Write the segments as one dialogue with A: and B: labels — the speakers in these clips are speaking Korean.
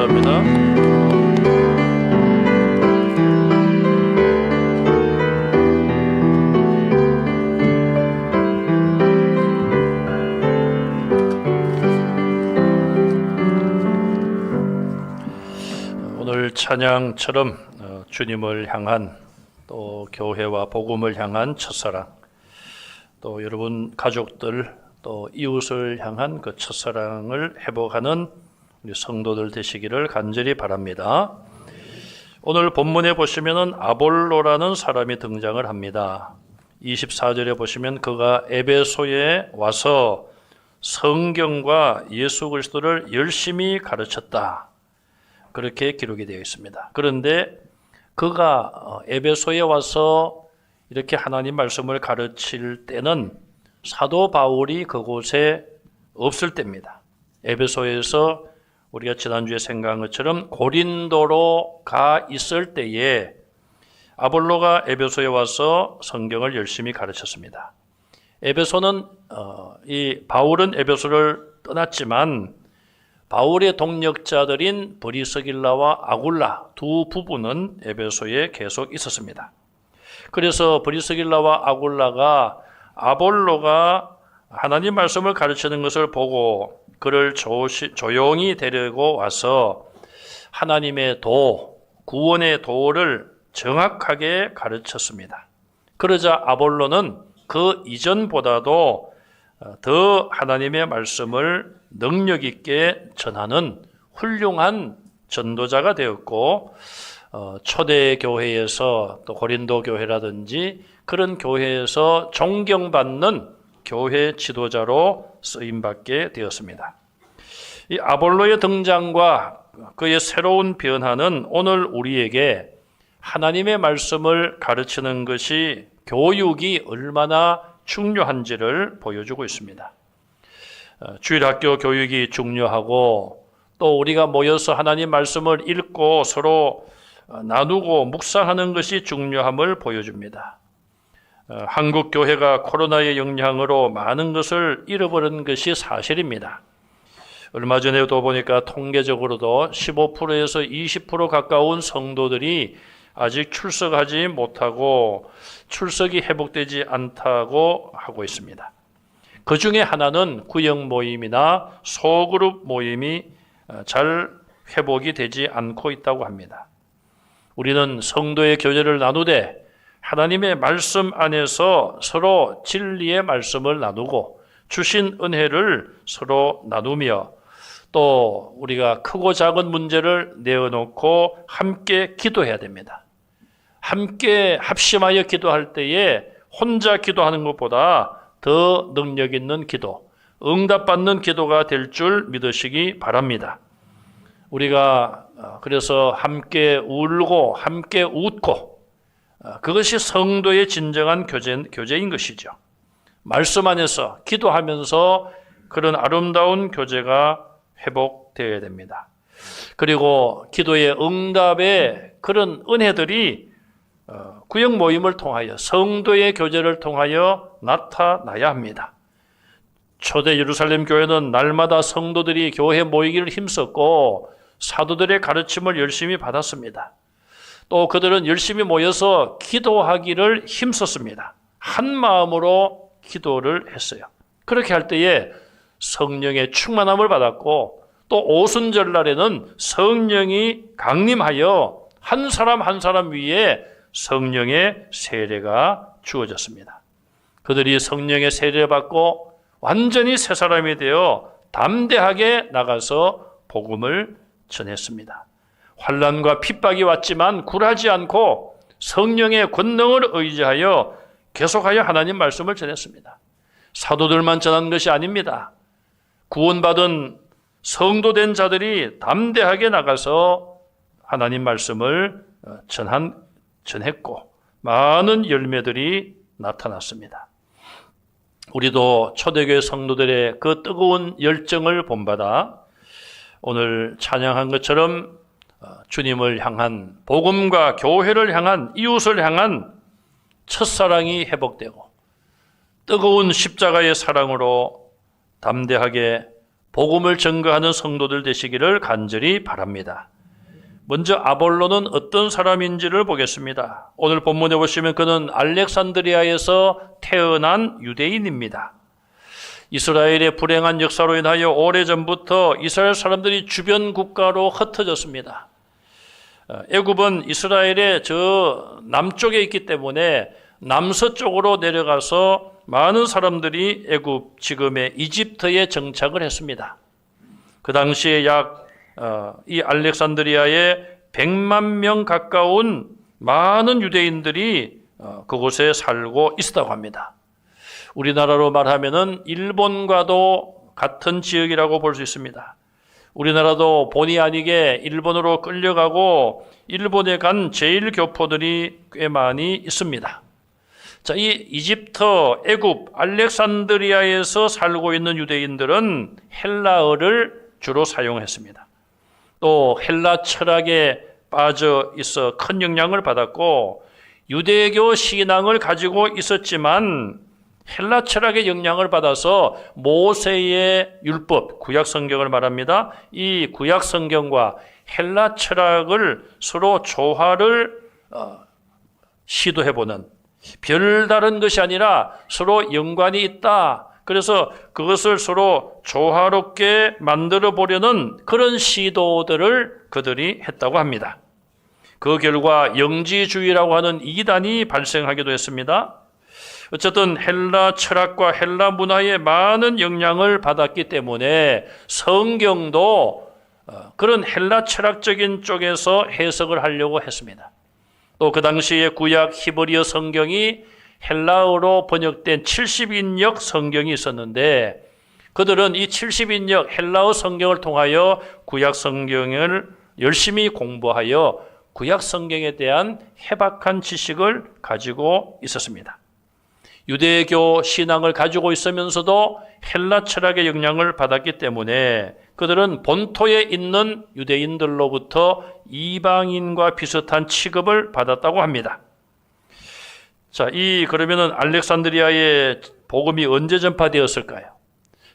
A: 감사합니다. 오늘 찬양처럼 주님을 향한 또 교회와 복음을 향한 첫사랑, 또 여러분 가족들 또 이웃을 향한 그 첫사랑을 회복하는 우리 성도들 되시기를 간절히 바랍니다. 오늘 본문에 보시면은 아볼로라는 사람이 등장을 합니다. 24절에 보시면 그가 에베소에 와서 성경과 예수 그리스도를 열심히 가르쳤다, 그렇게 기록이 되어 있습니다. 그런데 그가 에베소에 와서 이렇게 하나님 말씀을 가르칠 때는 사도 바울이 그곳에 없을 때입니다. 에베소에서 우리가 지난주에 생각한 것처럼 고린도로 가 있을 때에 아볼로가 에베소에 와서 성경을 열심히 가르쳤습니다. 에베소는 이 바울은 에베소를 떠났지만 바울의 동력자들인 브리스길라와 아굴라 두 부부는 에베소에 계속 있었습니다. 그래서 브리스길라와 아굴라가 아볼로가 하나님 말씀을 가르치는 것을 보고 그를 조용히 데리고 와서 하나님의 도, 구원의 도를 정확하게 가르쳤습니다. 그러자 아볼로는 그 이전보다도 더 하나님의 말씀을 능력 있게 전하는 훌륭한 전도자가 되었고, 초대 교회에서 또 고린도 교회라든지 그런 교회에서 존경받는 교회 지도자로 쓰임받게 되었습니다. 이 아볼로의 등장과 그의 새로운 변화는 오늘 우리에게 하나님의 말씀을 가르치는 것이 교육이 얼마나 중요한지를 보여주고 있습니다. 주일학교 교육이 중요하고 또 우리가 모여서 하나님 말씀을 읽고 서로 나누고 묵상하는 것이 중요함을 보여줍니다. 한국 교회가 코로나의 영향으로 많은 것을 잃어버린 것이 사실입니다. 얼마 전에도 보니까 통계적으로도 15%에서 20% 가까운 성도들이 아직 출석하지 못하고 출석이 회복되지 않다고 하고 있습니다. 그 중에 하나는 구역 모임이나 소그룹 모임이 잘 회복이 되지 않고 있다고 합니다. 우리는 성도의 교제를 나누되 하나님의 말씀 안에서 서로 진리의 말씀을 나누고 주신 은혜를 서로 나누며 또 우리가 크고 작은 문제를 내어놓고 함께 기도해야 됩니다. 함께 합심하여 기도할 때에 혼자 기도하는 것보다 더 능력 있는 기도, 응답받는 기도가 될 줄 믿으시기 바랍니다. 우리가 그래서 함께 울고 함께 웃고 그것이 성도의 진정한 교제인 것이죠. 말씀 안에서 기도하면서 그런 아름다운 교제가 회복되어야 됩니다. 그리고 기도의 응답의 그런 은혜들이 구역 모임을 통하여 성도의 교제를 통하여 나타나야 합니다. 초대 예루살렘 교회는 날마다 성도들이 교회 모이기를 힘썼고 사도들의 가르침을 열심히 받았습니다. 또 그들은 열심히 모여서 기도하기를 힘썼습니다. 한 마음으로 기도를 했어요. 그렇게 할 때에 성령의 충만함을 받았고 또 오순절날에는 성령이 강림하여 한 사람 한 사람 위에 성령의 세례가 주어졌습니다. 그들이 성령의 세례를 받고 완전히 새 사람이 되어 담대하게 나가서 복음을 전했습니다. 환난과 핍박이 왔지만 굴하지 않고 성령의 권능을 의지하여 계속하여 하나님 말씀을 전했습니다. 사도들만 전한 것이 아닙니다. 구원받은 성도된 자들이 담대하게 나가서 하나님 말씀을 전했고 많은 열매들이 나타났습니다. 우리도 초대교회 성도들의 그 뜨거운 열정을 본받아 오늘 찬양한 것처럼 주님을 향한 복음과 교회를 향한 이웃을 향한 첫사랑이 회복되고 뜨거운 십자가의 사랑으로 담대하게 복음을 증거하는 성도들 되시기를 간절히 바랍니다. 먼저 아볼로는 어떤 사람인지를 보겠습니다. 오늘 본문에 보시면 그는 알렉산드리아에서 태어난 유대인입니다. 이스라엘의 불행한 역사로 인하여 오래전부터 이스라엘 사람들이 주변 국가로 흩어졌습니다. 애굽은 이스라엘의 저 남쪽에 있기 때문에 남서쪽으로 내려가서 많은 사람들이 애굽, 지금의 이집트에 정착을 했습니다. 그 당시에 이 알렉산드리아에 100만 명 가까운 많은 유대인들이 그곳에 살고 있었다고 합니다. 우리나라로 말하면은 일본과도 같은 지역이라고 볼 수 있습니다. 우리나라도 본의 아니게 일본으로 끌려가고 일본에 간 제일 교포들이 꽤 많이 있습니다. 자, 이 이집트, 애굽, 알렉산드리아에서 살고 있는 유대인들은 헬라어를 주로 사용했습니다. 또 헬라 철학에 빠져 있어 큰 영향을 받았고 유대교 신앙을 가지고 있었지만 헬라 철학의 영향을 받아서 모세의 율법, 구약 성경을 말합니다. 이 구약 성경과 헬라 철학을 서로 조화를 시도해보는, 별다른 것이 아니라 서로 연관이 있다. 그래서 그것을 서로 조화롭게 만들어 보려는 그런 시도들을 그들이 했다고 합니다. 그 결과 영지주의라고 하는 이단이 발생하기도 했습니다. 어쨌든 헬라 철학과 헬라 문화에 많은 영향을 받았기 때문에 성경도 그런 헬라 철학적인 쪽에서 해석을 하려고 했습니다. 또 그 당시에 구약 히브리어 성경이 헬라어로 번역된 70인역 성경이 있었는데 그들은 이 70인역 헬라어 성경을 통하여 구약 성경을 열심히 공부하여 구약 성경에 대한 해박한 지식을 가지고 있었습니다. 유대교 신앙을 가지고 있으면서도 헬라 철학의 영향을 받았기 때문에 그들은 본토에 있는 유대인들로부터 이방인과 비슷한 취급을 받았다고 합니다. 자, 그러면은 알렉산드리아의 복음이 언제 전파되었을까요?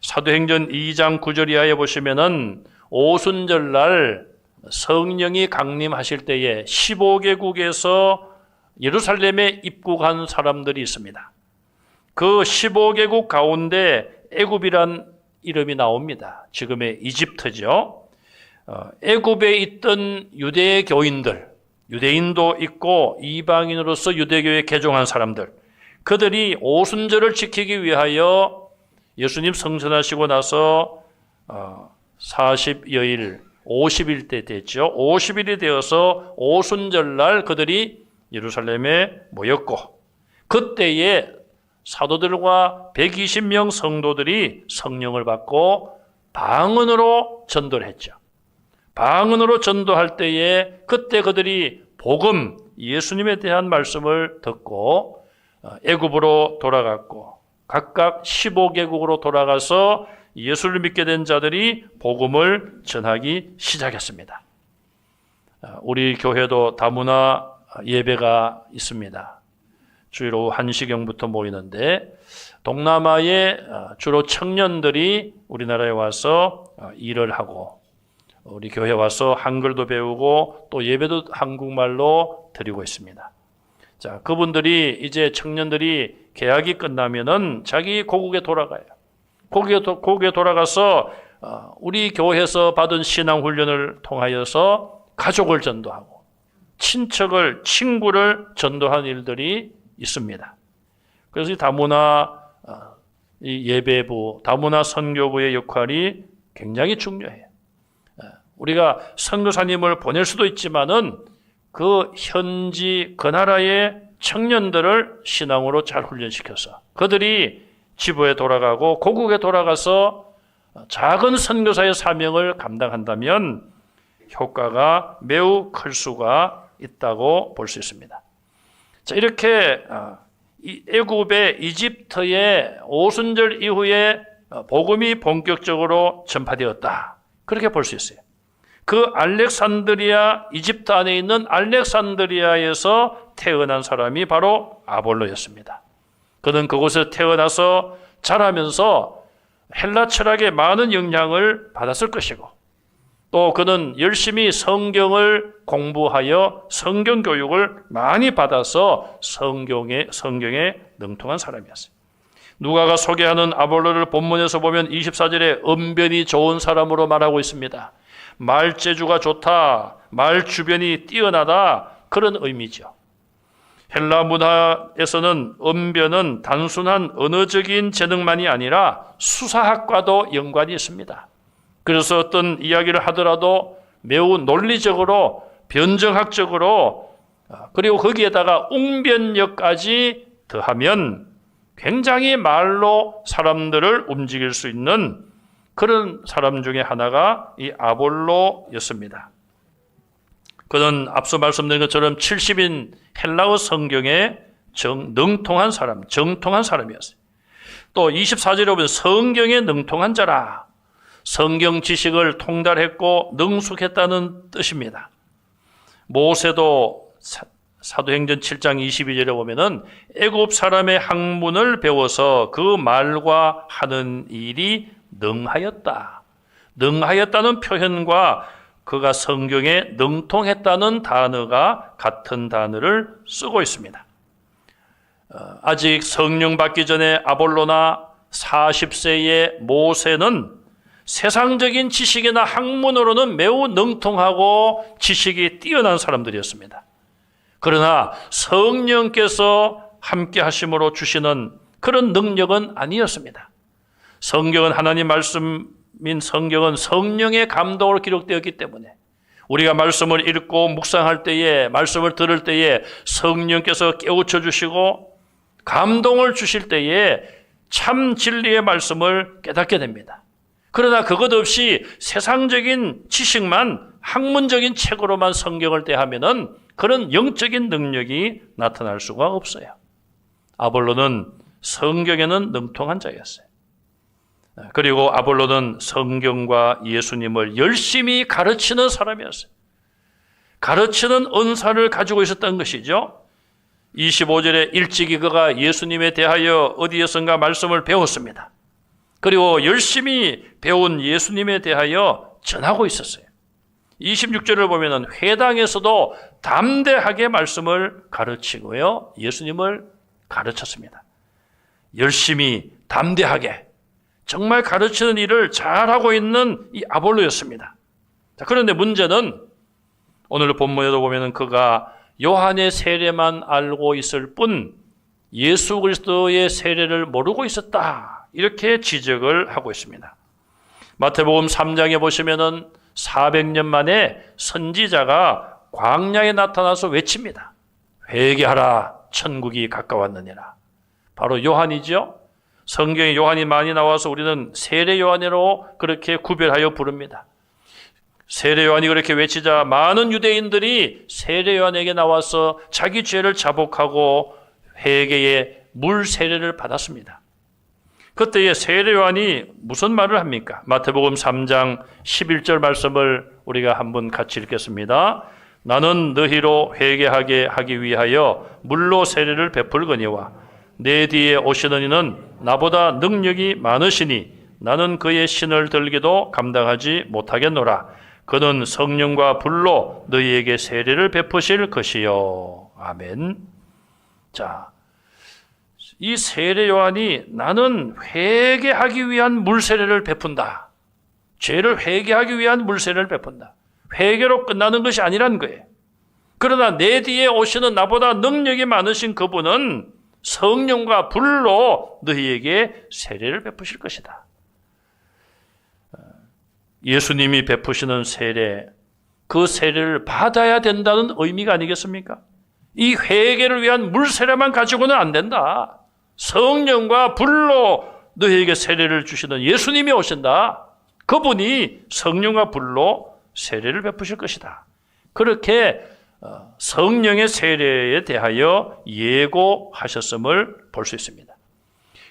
A: 사도행전 2장 9절 이하에 보시면은 오순절 날 성령이 강림하실 때에 15개국에서 예루살렘에 입국한 사람들이 있습니다. 그 15개국 가운데 애굽이란 이름이 나옵니다. 지금의 이집트죠. 애굽에 있던 유대교인들, 유대인도 있고 이방인으로서 유대교에 개종한 사람들, 그들이 오순절을 지키기 위하여 예수님 성천하시고 나서 40여일, 50일 때 됐죠. 50일이 되어서 오순절날 그들이 예루살렘에 모였고 그때에 사도들과 120명 성도들이 성령을 받고 방언으로 전도를 했죠. 방언으로 전도할 때에 그때 그들이 복음, 예수님에 대한 말씀을 듣고 애굽으로 돌아갔고 각각 15개국으로 돌아가서 예수를 믿게 된 자들이 복음을 전하기 시작했습니다. 우리 교회도 다문화 예배가 있습니다. 주일 오후 1시경부터 모이는데 동남아의 주로 청년들이 우리나라에 와서 일을 하고 우리 교회에 와서 한글도 배우고 또 예배도 한국말로 드리고 있습니다. 자, 그분들이 이제 청년들이 계약이 끝나면은 자기 고국에 돌아가요. 고국에 돌아가서 우리 교회에서 받은 신앙 훈련을 통하여서 가족을 전도하고 친척을, 친구를 전도하는 일들이 있습니다. 그래서 이 다문화 이 예배부, 다문화 선교부의 역할이 굉장히 중요해요. 우리가 선교사님을 보낼 수도 있지만은 그 현지 그 나라의 청년들을 신앙으로 잘 훈련시켜서 그들이 지부에 돌아가고 고국에 돌아가서 작은 선교사의 사명을 감당한다면 효과가 매우 클 수가 있다고 볼 수 있습니다. 자, 이렇게 애굽의 이집트의 오순절 이후에 복음이 본격적으로 전파되었다. 그렇게 볼 수 있어요. 그 알렉산드리아, 이집트 안에 있는 알렉산드리아에서 태어난 사람이 바로 아볼로였습니다. 그는 그곳에 태어나서 자라면서 헬라 철학에 많은 영향을 받았을 것이고, 또 그는 열심히 성경을 공부하여 성경 교육을 많이 받아서 성경에 능통한 사람이었어요. 누가가 소개하는 아볼로를 본문에서 보면 24절에 언변이 좋은 사람으로 말하고 있습니다. 말재주가 좋다, 말 주변이 뛰어나다, 그런 의미죠. 헬라 문화에서는 언변은 단순한 언어적인 재능만이 아니라 수사학과도 연관이 있습니다. 그래서 어떤 이야기를 하더라도 매우 논리적으로, 변정학적으로, 그리고 거기에다가 웅변력까지 더하면 굉장히 말로 사람들을 움직일 수 있는 그런 사람 중에 하나가 이 아볼로였습니다. 그는 앞서 말씀드린 것처럼 70인 헬라어 성경에 능통한 사람, 정통한 사람이었어요. 또 24절에 보면 성경에 능통한 자라, 성경 지식을 통달했고 능숙했다는 뜻입니다. 모세도 사도행전 7장 22절에 보면은 애굽 사람의 학문을 배워서 그 말과 하는 일이 능하였다. 능하였다는 표현과 그가 성경에 능통했다는 단어가 같은 단어를 쓰고 있습니다. 아직 성령 받기 전에 아볼로나 40세의 모세는 세상적인 지식이나 학문으로는 매우 능통하고 지식이 뛰어난 사람들이었습니다. 그러나 성령께서 함께 하심으로 주시는 그런 능력은 아니었습니다. 성경은 하나님 말씀인 성경은 성령의 감동으로 기록되었기 때문에 우리가 말씀을 읽고 묵상할 때에, 말씀을 들을 때에 성령께서 깨우쳐 주시고 감동을 주실 때에 참 진리의 말씀을 깨닫게 됩니다. 그러나 그것 없이 세상적인 지식만, 학문적인 책으로만 성경을 대하면은 그런 영적인 능력이 나타날 수가 없어요. 아볼로는 성경에는 능통한 자였어요. 그리고 아볼로는 성경과 예수님을 열심히 가르치는 사람이었어요. 가르치는 은사를 가지고 있었던 것이죠. 25절에 일찍이 그가 예수님에 대하여 어디에선가 말씀을 배웠습니다. 그리고 열심히 배운 예수님에 대하여 전하고 있었어요. 26절을 보면은 회당에서도 담대하게 말씀을 가르치고요, 예수님을 가르쳤습니다. 열심히 담대하게 정말 가르치는 일을 잘하고 있는 이 아볼로였습니다. 자, 그런데 문제는 오늘 본문에도 보면은 그가 요한의 세례만 알고 있을 뿐 예수 그리스도의 세례를 모르고 있었다, 이렇게 지적을 하고 있습니다. 마태복음 3장에 보시면은 400년 만에 선지자가 광야에 나타나서 외칩니다. 회개하라, 천국이 가까웠느니라. 바로 요한이죠. 성경에 요한이 많이 나와서 우리는 세례 요한으로 그렇게 구별하여 부릅니다. 세례 요한이 그렇게 외치자 많은 유대인들이 세례 요한에게 나와서 자기 죄를 자복하고 회개의 물 세례를 받았습니다. 그때에 세례 요한이 무슨 말을 합니까? 마태복음 3장 11절 말씀을 우리가 한번 같이 읽겠습니다. 나는 너희로 회개하게 하기 위하여 물로 세례를 베풀거니와 내 뒤에 오시는 이는 나보다 능력이 많으시니 나는 그의 신을 들기도 감당하지 못하겠노라. 그는 성령과 불로 너희에게 세례를 베푸실 것이요. 아멘. 자, 이 세례 요한이 나는 회개하기 위한 물세례를 베푼다. 죄를 회개하기 위한 물세례를 베푼다. 회개로 끝나는 것이 아니란 거예요. 그러나 내 뒤에 오시는 나보다 능력이 많으신 그분은 성령과 불로 너희에게 세례를 베푸실 것이다. 예수님이 베푸시는 세례, 그 세례를 받아야 된다는 의미가 아니겠습니까? 이 회개를 위한 물세례만 가지고는 안 된다. 성령과 불로 너희에게 세례를 주시는 예수님이 오신다. 그분이 성령과 불로 세례를 베푸실 것이다. 그렇게 성령의 세례에 대하여 예고하셨음을 볼 수 있습니다.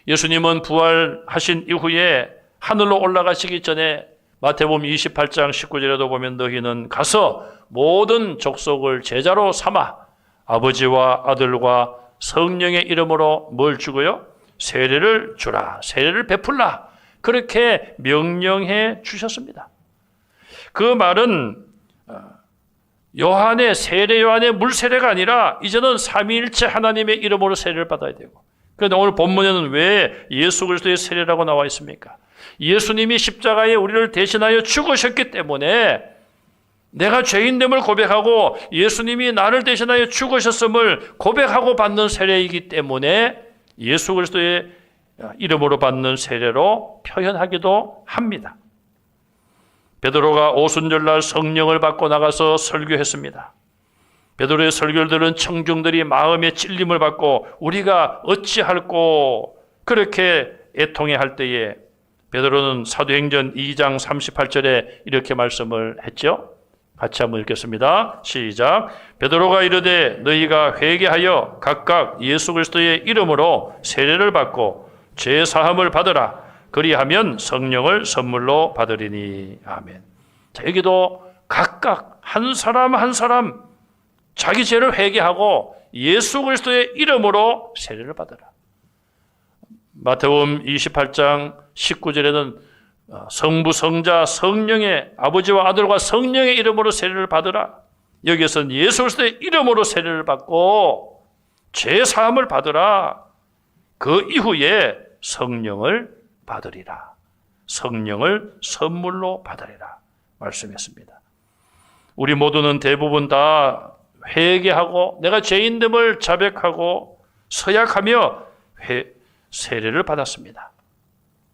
A: 예수님은 부활하신 이후에 하늘로 올라가시기 전에 마태복음 28장 19절에도 보면 너희는 가서 모든 족속을 제자로 삼아 아버지와 아들과 성령의 이름으로 뭘 주고요? 세례를 주라, 세례를 베풀라. 그렇게 명령해 주셨습니다. 그 말은 세례 요한의 물세례가 아니라 이제는 삼위일체 하나님의 이름으로 세례를 받아야 되고, 그런데 오늘 본문에는 왜 예수 그리스도의 세례라고 나와 있습니까? 예수님이 십자가에 우리를 대신하여 죽으셨기 때문에 내가 죄인됨을 고백하고 예수님이 나를 대신하여 죽으셨음을 고백하고 받는 세례이기 때문에 예수 그리스도의 이름으로 받는 세례로 표현하기도 합니다. 베드로가 오순절날 성령을 받고 나가서 설교했습니다. 베드로의 설교를 들은 청중들이 마음의 찔림을 받고 우리가 어찌할꼬 그렇게 애통해할 때에 베드로는 사도행전 2장 38절에 이렇게 말씀을 했죠. 같이 한번 읽겠습니다. 시작. 베드로가 이르되 너희가 회개하여 각각 예수 그리스도의 이름으로 세례를 받고 죄 사함을 받으라. 그리하면 성령을 선물로 받으리니. 아멘. 자, 여기도 각각 한 사람 한 사람 자기 죄를 회개하고 예수 그리스도의 이름으로 세례를 받으라. 마태복음 28장 19절에는 성부, 성자, 성령의 아버지와 아들과 성령의 이름으로 세례를 받으라. 여기서는 예수 그리스도의 이름으로 세례를 받고 죄 사함을 받으라. 그 이후에 성령을 받으리라. 성령을 선물로 받으리라 말씀했습니다. 우리 모두는 대부분 다 회개하고 내가 죄인됨을 자백하고 서약하며 세례를 받았습니다.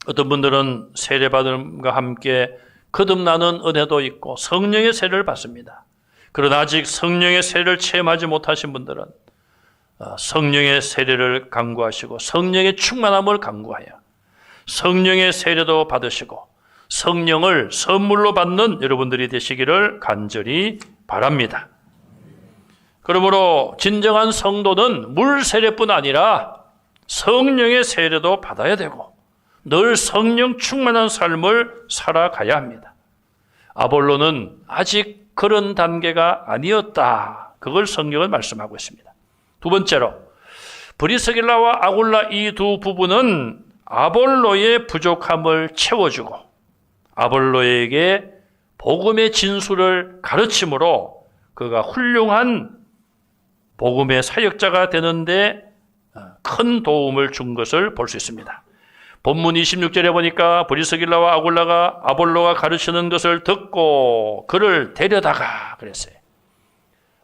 A: 어떤 분들은 세례받음과 함께 거듭나는 은혜도 있고 성령의 세례를 받습니다. 그러나 아직 성령의 세례를 체험하지 못하신 분들은 성령의 세례를 간구하시고 성령의 충만함을 간구하여 성령의 세례도 받으시고 성령을 선물로 받는 여러분들이 되시기를 간절히 바랍니다. 그러므로 진정한 성도는 물 세례뿐 아니라 성령의 세례도 받아야 되고 늘 성령 충만한 삶을 살아가야 합니다. 아볼로는 아직 그런 단계가 아니었다. 그걸 성경은 말씀하고 있습니다. 두 번째로 브리스길라와 아굴라 이 두 부부는 아볼로의 부족함을 채워주고 아볼로에게 복음의 진수를 가르침으로 그가 훌륭한 복음의 사역자가 되는데 큰 도움을 준 것을 볼 수 있습니다. 본문 26절에 보니까 브리스길라와 아굴라가 아볼로가 가르치는 것을 듣고 그를 데려다가 그랬어요.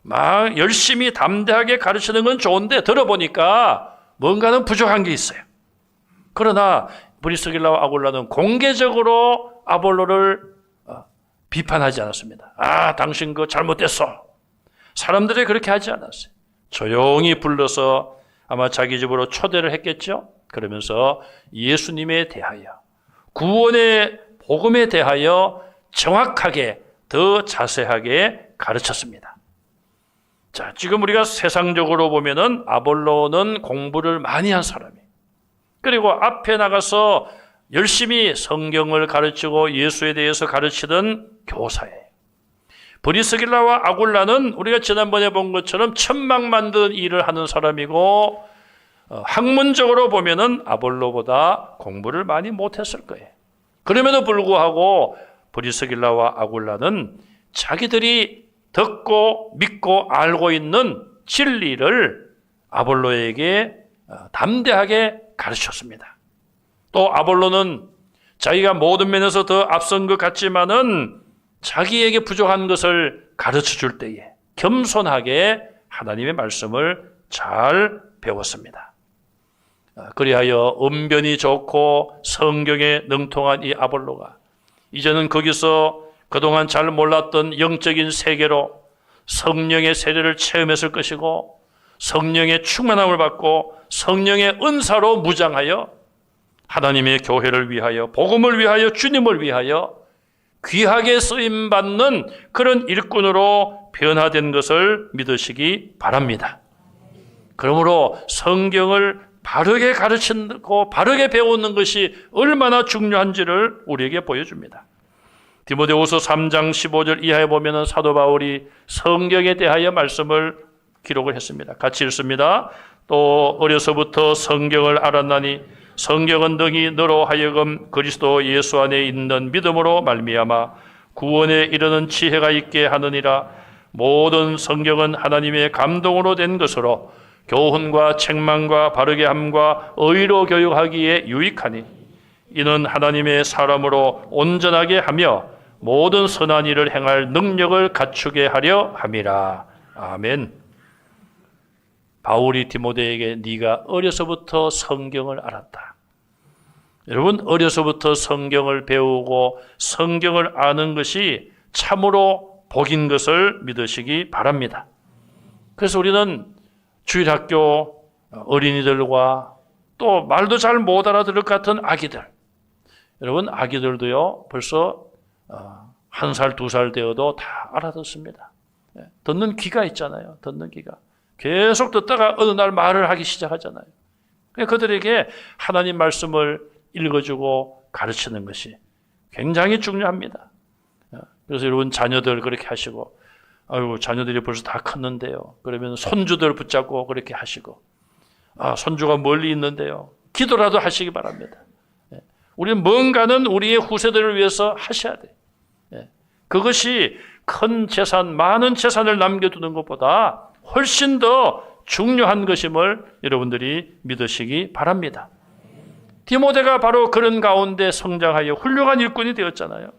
A: 막 열심히 담대하게 가르치는 건 좋은데 들어보니까 뭔가는 부족한 게 있어요. 그러나 브리스길라와 아굴라는 공개적으로 아볼로를 비판하지 않았습니다. 당신 그거 잘못됐어. 사람들이 그렇게 하지 않았어요. 조용히 불러서 아마 자기 집으로 초대를 했겠죠. 그러면서 예수님에 대하여 구원의 복음에 대하여 정확하게 더 자세하게 가르쳤습니다. 자, 지금 우리가 세상적으로 보면은 아볼로는 공부를 많이 한 사람이에요. 그리고 앞에 나가서 열심히 성경을 가르치고 예수에 대해서 가르치던 교사예요. 브리스길라와 아굴라는 우리가 지난번에 본 것처럼 천막 만드는 일을 하는 사람이고 학문적으로 보면은 아볼로보다 공부를 많이 못했을 거예요. 그럼에도 불구하고 브리스길라와 아굴라는 자기들이 듣고 믿고 알고 있는 진리를 아볼로에게 담대하게 가르쳤습니다. 또 아볼로는 자기가 모든 면에서 더 앞선 것 같지만은 자기에게 부족한 것을 가르쳐 줄 때에 겸손하게 하나님의 말씀을 잘 배웠습니다. 그리하여 언변이 좋고 성경에 능통한 이 아볼로가 이제는 거기서 그동안 잘 몰랐던 영적인 세계로 성령의 세례를 체험했을 것이고 성령의 충만함을 받고 성령의 은사로 무장하여 하나님의 교회를 위하여 복음을 위하여 주님을 위하여 귀하게 쓰임받는 그런 일꾼으로 변화된 것을 믿으시기 바랍니다. 그러므로 성경을 바르게 가르치고 바르게 배우는 것이 얼마나 중요한지를 우리에게 보여줍니다. 디모데후서 3장 15절 이하에 보면 사도 바울이 성경에 대하여 말씀을 기록을 했습니다. 같이 읽습니다. 또 어려서부터 성경을 알았나니 성경은 능히 너로 하여금 그리스도 예수 안에 있는 믿음으로 말미암아 구원에 이르는 지혜가 있게 하느니라. 모든 성경은 하나님의 감동으로 된 것으로 교훈과 책망과 바르게 함과 의로 교육하기에 유익하니 이는 하나님의 사람으로 온전하게 하며 모든 선한 일을 행할 능력을 갖추게 하려 함이라. 아멘. 바울이 디모데에게 네가 어려서부터 성경을 알았다. 여러분, 어려서부터 성경을 배우고 성경을 아는 것이 참으로 복인 것을 믿으시기 바랍니다. 그래서 우리는 주일학교 어린이들과 또 말도 잘 못 알아들을 것 같은 아기들, 여러분 아기들도요 벌써 1살, 2살 되어도 다 알아듣습니다. 듣는 귀가 있잖아요. 듣는 귀가. 계속 듣다가 어느 날 말을 하기 시작하잖아요. 그들에게 하나님 말씀을 읽어주고 가르치는 것이 굉장히 중요합니다. 그래서 여러분 자녀들 그렇게 하시고, 아유 자녀들이 벌써 다 컸는데요. 그러면 손주들 붙잡고 그렇게 하시고, 손주가 멀리 있는데요. 기도라도 하시기 바랍니다. 우리는 뭔가는 우리의 후세들을 위해서 하셔야 돼요. 그것이 큰 재산, 많은 재산을 남겨두는 것보다 훨씬 더 중요한 것임을 여러분들이 믿으시기 바랍니다. 디모데가 바로 그런 가운데 성장하여 훌륭한 일꾼이 되었잖아요.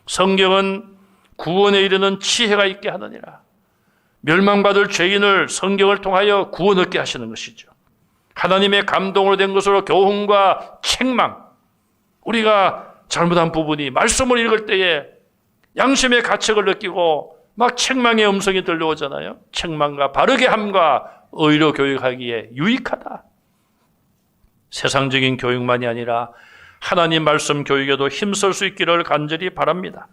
A: 성경은 구원에 이르는 지혜가 있게 하느니라. 멸망받을 죄인을 성경을 통하여 구원 얻게 하시는 것이죠. 하나님의 감동으로 된 것으로 교훈과 책망, 우리가 잘못한 부분이 말씀을 읽을 때에 양심의 가책을 느끼고 막 책망의 음성이 들려오잖아요. 책망과 바르게 함과 의로 교육하기에 유익하다. 세상적인 교육만이 아니라 하나님 말씀 교육에도 힘쓸 수 있기를 간절히 바랍니다.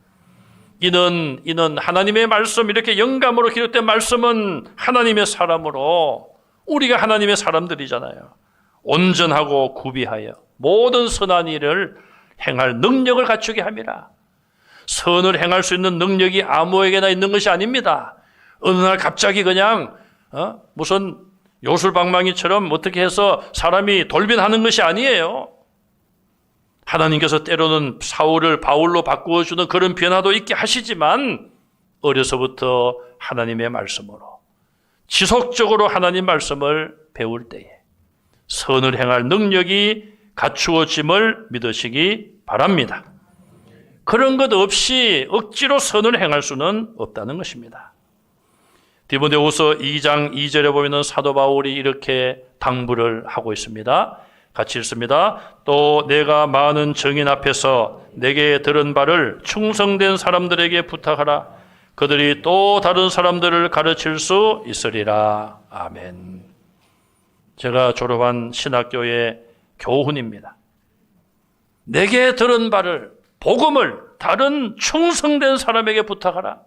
A: 이는 하나님의 말씀, 이렇게 영감으로 기록된 말씀은 하나님의 사람으로, 우리가 하나님의 사람들이잖아요. 온전하고 구비하여 모든 선한 일을 행할 능력을 갖추게 함이라. 선을 행할 수 있는 능력이 아무에게나 있는 것이 아닙니다. 어느 날 갑자기 그냥 무슨 요술방망이처럼 어떻게 해서 사람이 돌변하는 것이 아니에요. 하나님께서 때로는 사울을 바울로 바꾸어주는 그런 변화도 있게 하시지만 어려서부터 하나님의 말씀으로 지속적으로 하나님 말씀을 배울 때에 선을 행할 능력이 갖추어짐을 믿으시기 바랍니다. 그런 것 없이 억지로 선을 행할 수는 없다는 것입니다. 디모데후서 2장 2절에 보면 사도 바울이 이렇게 당부를 하고 있습니다. 같이 읽습니다. 또 내가 많은 증인 앞에서 내게 들은 바를 충성된 사람들에게 부탁하라. 그들이 또 다른 사람들을 가르칠 수 있으리라. 아멘. 제가 졸업한 신학교의 교훈입니다. 내게 들은 바를, 복음을 다른 충성된 사람에게 부탁하라.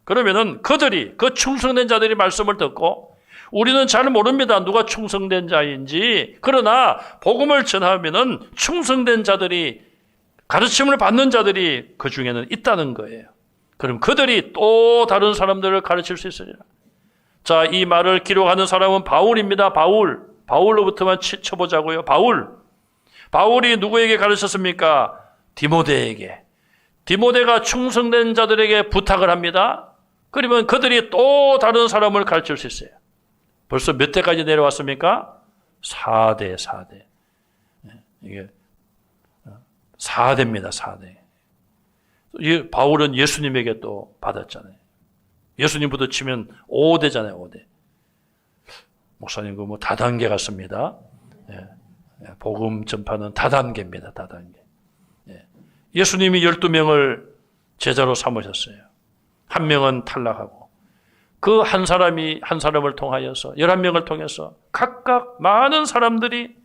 A: 그러면은 그들이, 그 충성된 자들이 말씀을 듣고, 우리는 잘 모릅니다. 누가 충성된 자인지. 그러나 복음을 전하면은 충성된 자들이, 가르침을 받는 자들이 그 중에는 있다는 거예요. 그럼 그들이 또 다른 사람들을 가르칠 수 있으리라. 자, 이 말을 기록하는 사람은 바울입니다. 바울로부터만 쳐보자고요. 바울이 누구에게 가르쳤습니까? 디모데에게. 디모데가 충성된 자들에게 부탁을 합니다. 그러면 그들이 또 다른 사람을 가르칠 수 있어요. 벌써 몇 대까지 내려왔습니까? 4대. 이게 4대입니다. 4대. 바울은 예수님에게 또 받았잖아요. 예수님부터 치면 5대잖아요. 5대. 목사님, 그 다단계 같습니다. 복음 전파는 다단계입니다. 다단계. 예수님이 12명을 제자로 삼으셨어요. 한 명은 탈락하고, 그 한 사람을 통하여서 11명을 통해서 각각 많은 사람들이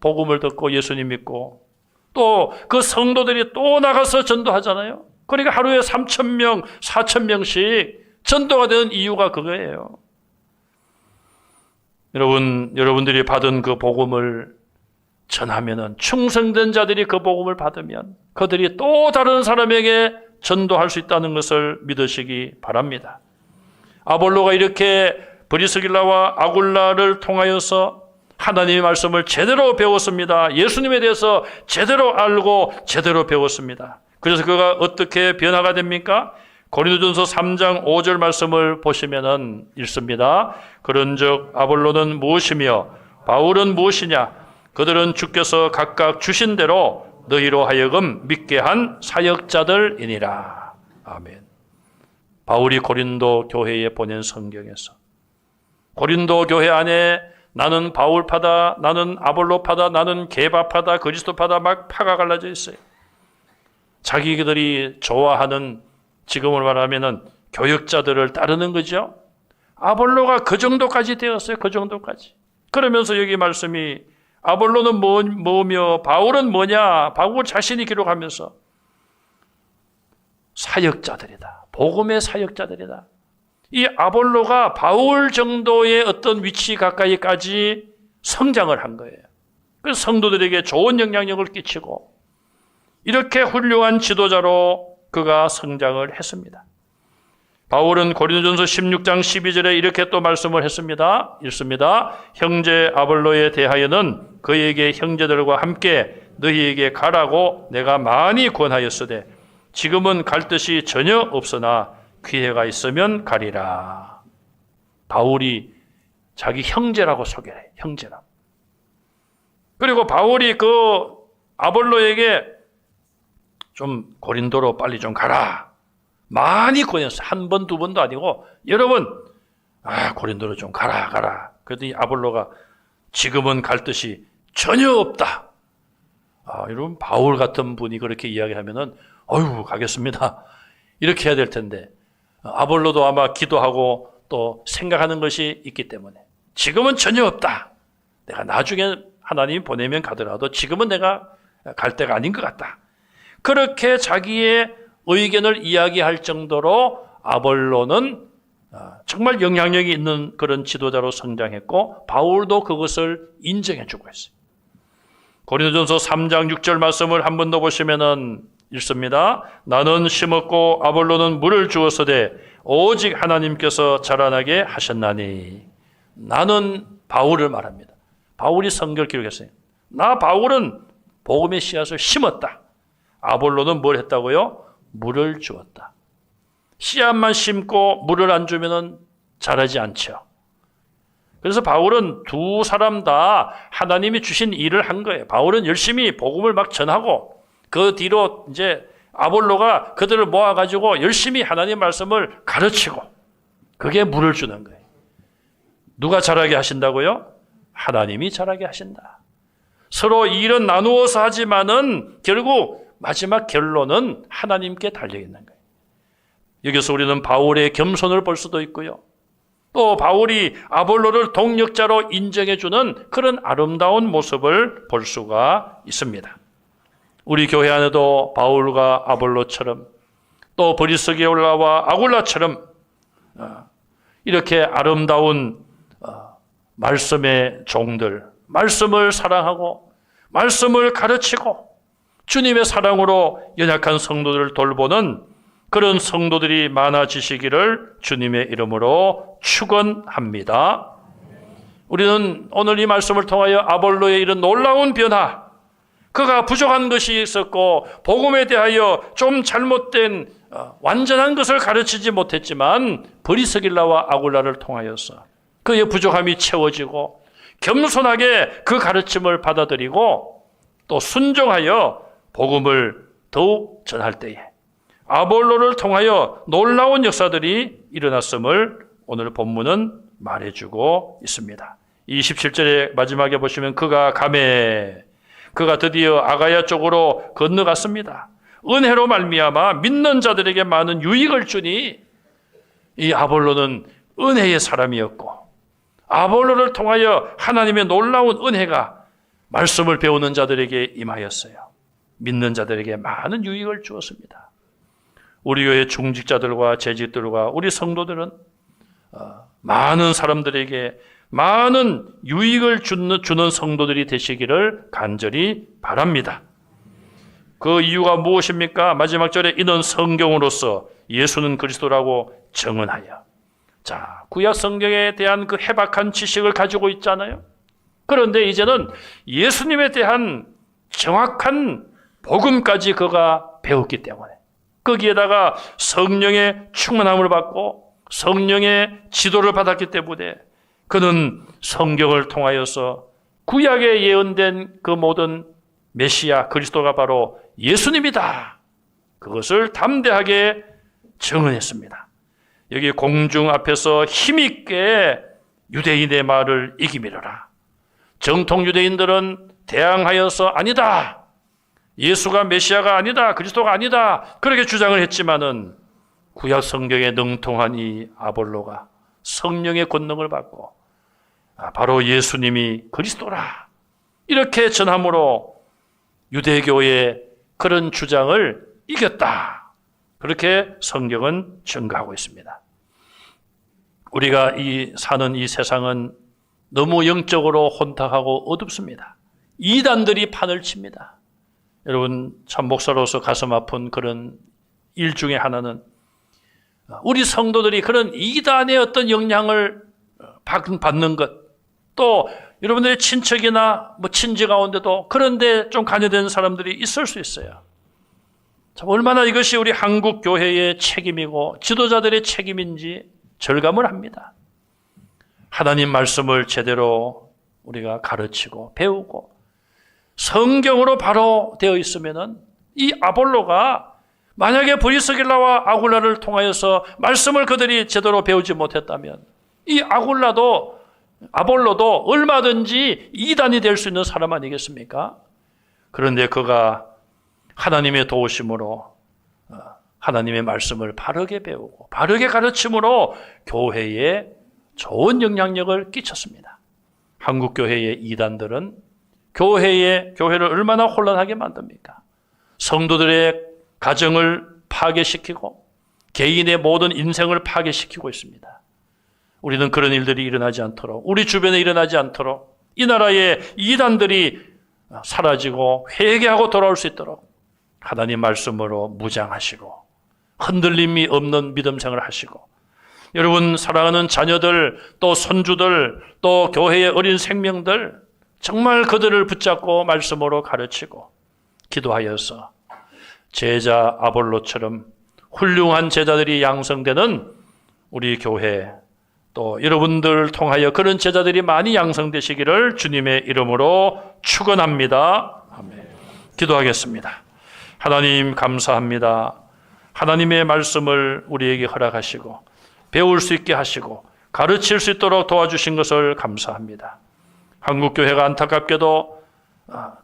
A: 복음을 듣고 예수님 믿고, 또 그 성도들이 또 나가서 전도하잖아요. 그러니까 하루에 3,000명, 4,000명씩 전도가 되는 이유가 그거예요. 여러분들이 받은 그 복음을 전하면은, 충성된 자들이 그 복음을 받으면 그들이 또 다른 사람에게 전도할 수 있다는 것을 믿으시기 바랍니다. 아볼로가 이렇게 브리스길라와 아굴라를 통하여서 하나님의 말씀을 제대로 배웠습니다. 예수님에 대해서 제대로 알고 제대로 배웠습니다. 그래서 그가 어떻게 변화가 됩니까? 고린도전서 3장 5절 말씀을 보시면은 읽습니다. 그런즉 아볼로는 무엇이며 바울은 무엇이냐? 그들은 주께서 각각 주신 대로 너희로 하여금 믿게 한 사역자들이니라. 아멘. 바울이 고린도 교회에 보낸 성경에서 고린도 교회 안에 나는 바울파다, 나는 아볼로파다, 나는 게바파다, 그리스도파다 막 파가 갈라져 있어요. 자기들이 좋아하는, 지금으로 말하면은 교역자들을 따르는 거죠. 아볼로가 그 정도까지 되었어요. 그 정도까지. 그러면서 여기 말씀이 아볼로는 뭐며 바울은 뭐냐? 바울 자신이 기록하면서 사역자들이다. 복음의 사역자들이다. 이 아볼로가 바울 정도의 어떤 위치 가까이까지 성장을 한 거예요. 그래서 성도들에게 좋은 영향력을 끼치고 이렇게 훌륭한 지도자로 그가 성장을 했습니다. 바울은 고린도전서 16장 12절에 이렇게 또 말씀을 했습니다. 읽습니다. 형제 아볼로에 대하여는 그에게 형제들과 함께 너희에게 가라고 내가 많이 권하였으되 지금은 갈 뜻이 전혀 없으나 기회가 있으면 가리라. 바울이 자기 형제라고 소개해. 형제라고. 그리고 바울이 그 아볼로에게 좀 고린도로 빨리 좀 가라. 많이 권했어요. 한 번, 두 번도 아니고 여러 번. 고린도로 좀 가라. 그랬더니 아볼로가 지금은 갈 뜻이 전혀 없다. 여러분 바울 같은 분이 그렇게 이야기하면은 가겠습니다. 이렇게 해야 될 텐데 아볼로도 아마 기도하고 또 생각하는 것이 있기 때문에 지금은 전혀 없다. 내가 나중에 하나님이 보내면 가더라도 지금은 내가 갈 때가 아닌 것 같다. 그렇게 자기의 의견을 이야기할 정도로 아볼로는 정말 영향력이 있는 그런 지도자로 성장했고 바울도 그것을 인정해 주고 있어요. 고린도전서 3장 6절 말씀을 한 번 더 보시면은 읽습니다. 나는 심었고 아볼로는 물을 주었으되 오직 하나님께서 자라나게 하셨나니. 나는 바울을 말합니다. 바울이 성경을 기록했어요. 나 바울은 복음의 씨앗을 심었다. 아볼로는 뭘 했다고요? 물을 주었다. 씨앗만 심고 물을 안 주면은 자라지 않죠. 그래서 바울은 두 사람 다 하나님이 주신 일을 한 거예요. 바울은 열심히 복음을 막 전하고 그 뒤로 이제 아볼로가 그들을 모아가지고 열심히 하나님 말씀을 가르치고 그게 물을 주는 거예요. 누가 자라게 하신다고요? 하나님이 자라게 하신다. 서로 일은 나누어서 하지만은 결국 마지막 결론은 하나님께 달려있는 거예요. 여기서 우리는 바울의 겸손을 볼 수도 있고요. 또 바울이 아볼로를 동력자로 인정해주는 그런 아름다운 모습을 볼 수가 있습니다. 우리 교회 안에도 바울과 아볼로처럼 또 브리스게올라와 아굴라처럼 이렇게 아름다운 말씀의 종들, 말씀을 사랑하고 말씀을 가르치고 주님의 사랑으로 연약한 성도들을 돌보는 그런 성도들이 많아지시기를 주님의 이름으로 축원합니다. 우리는 오늘 이 말씀을 통하여 아볼로의 이런 놀라운 변화, 그가 부족한 것이 있었고 복음에 대하여 좀 잘못된 완전한 것을 가르치지 못했지만 브리스길라와 아굴라를 통하여서 그의 부족함이 채워지고 겸손하게 그 가르침을 받아들이고 또 순종하여 복음을 더욱 전할 때에 아볼로를 통하여 놀라운 역사들이 일어났음을 오늘 본문은 말해주고 있습니다. 27절의 마지막에 보시면 그가 드디어 아가야 쪽으로 건너갔습니다. 은혜로 말미암아 믿는 자들에게 많은 유익을 주니 이 아볼로는 은혜의 사람이었고 아볼로를 통하여 하나님의 놀라운 은혜가 말씀을 배우는 자들에게 임하였어요. 믿는 자들에게 많은 유익을 주었습니다. 우리 교회 중직자들과 재직들과 우리 성도들은 많은 사람들에게 많은 유익을 주는 성도들이 되시기를 간절히 바랍니다. 그 이유가 무엇입니까? 마지막 절에 이는 성경으로서 예수는 그리스도라고 증언하여. 자, 구약 성경에 대한 그 해박한 지식을 가지고 있잖아요. 그런데 이제는 예수님에 대한 정확한 복음까지 그가 배웠기 때문에 거기에다가 성령의 충만함을 받고 성령의 지도를 받았기 때문에 그는 성경을 통하여서 구약에 예언된 그 모든 메시아 그리스도가 바로 예수님이다. 그것을 담대하게 증언했습니다. 여기 공중 앞에서 힘있게 유대인의 말을 이기미르라. 정통 유대인들은 대항하여서 아니다. 예수가 메시아가 아니다. 그리스도가 아니다. 그렇게 주장을 했지만은 구약 성경에 능통한 이 아볼로가 성령의 권능을 받고 바로 예수님이 그리스도라. 이렇게 전함으로 유대교의 그런 주장을 이겼다. 그렇게 성경은 증거하고 있습니다. 우리가 사는 이 세상은 너무 영적으로 혼탁하고 어둡습니다. 이단들이 판을 칩니다. 여러분, 참 목사로서 가슴 아픈 그런 일 중에 하나는 우리 성도들이 그런 이단의 어떤 영향을 받는 것, 또 여러분들의 친척이나 친지 가운데도 그런데 좀 관여된 사람들이 있을 수 있어요. 참 얼마나 이것이 우리 한국 교회의 책임이고 지도자들의 책임인지 절감을 합니다. 하나님 말씀을 제대로 우리가 가르치고 배우고 성경으로 바로 되어 있으면은 이 아볼로가 만약에 브리스길라와 아굴라를 통하여서 말씀을 그들이 제대로 배우지 못했다면 이 아볼로도 얼마든지 이단이 될 수 있는 사람 아니겠습니까? 그런데 그가 하나님의 도우심으로 하나님의 말씀을 바르게 배우고 바르게 가르침으로 교회에 좋은 영향력을 끼쳤습니다. 한국 교회의 이단들은 교회를 얼마나 혼란하게 만듭니까? 성도들의 가정을 파괴시키고 개인의 모든 인생을 파괴시키고 있습니다. 우리는 그런 일들이 일어나지 않도록, 우리 주변에 일어나지 않도록 이 나라의 이단들이 사라지고 회개하고 돌아올 수 있도록 하나님 말씀으로 무장하시고 흔들림이 없는 믿음 생활을 하시고, 여러분 사랑하는 자녀들, 또 손주들, 또 교회의 어린 생명들, 정말 그들을 붙잡고 말씀으로 가르치고 기도하여서 제자 아볼로처럼 훌륭한 제자들이 양성되는 우리 교회, 또 여러분들 통하여 그런 제자들이 많이 양성되시기를 주님의 이름으로 축원합니다. 아멘. 기도하겠습니다. 하나님 감사합니다. 하나님의 말씀을 우리에게 허락하시고 배울 수 있게 하시고 가르칠 수 있도록 도와주신 것을 감사합니다. 한국교회가 안타깝게도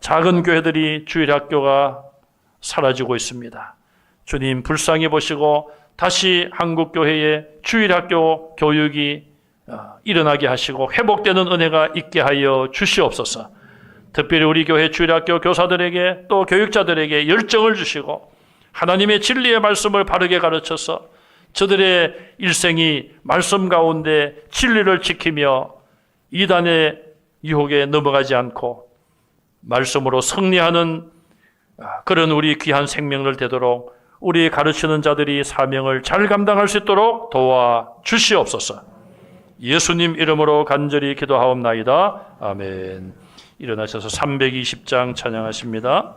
A: 작은 교회들이 주일학교가 사라지고 있습니다. 주님 불쌍히 보시고 다시 한국교회의 주일학교 교육이 일어나게 하시고 회복되는 은혜가 있게 하여 주시옵소서. 특별히 우리 교회 주일학교 교사들에게 또 교육자들에게 열정을 주시고 하나님의 진리의 말씀을 바르게 가르쳐서 저들의 일생이 말씀 가운데 진리를 지키며 이단의 유혹에 넘어가지 않고 말씀으로 승리하는 그런 우리 귀한 생명을 되도록 우리 가르치는 자들이 사명을 잘 감당할 수 있도록 도와주시옵소서. 예수님 이름으로 간절히 기도하옵나이다. 아멘. 일어나셔서 320장 찬양하십니다.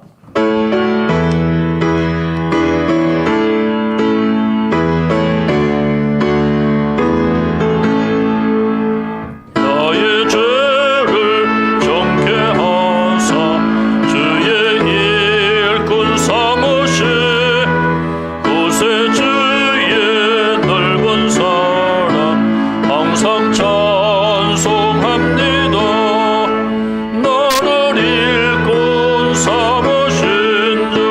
B: 너를 일꾼 삼으신 주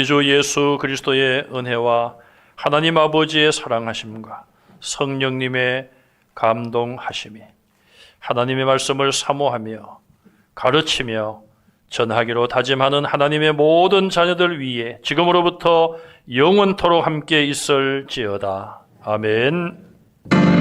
A: 우리 주 예수 그리스도의 은혜와 하나님 아버지의 사랑하심과 성령님의 감동하심이 하나님의 말씀을 사모하며 가르치며 전하기로 다짐하는 하나님의 모든 자녀들 위에 지금으로부터 영원토록 함께 있을지어다. 아멘.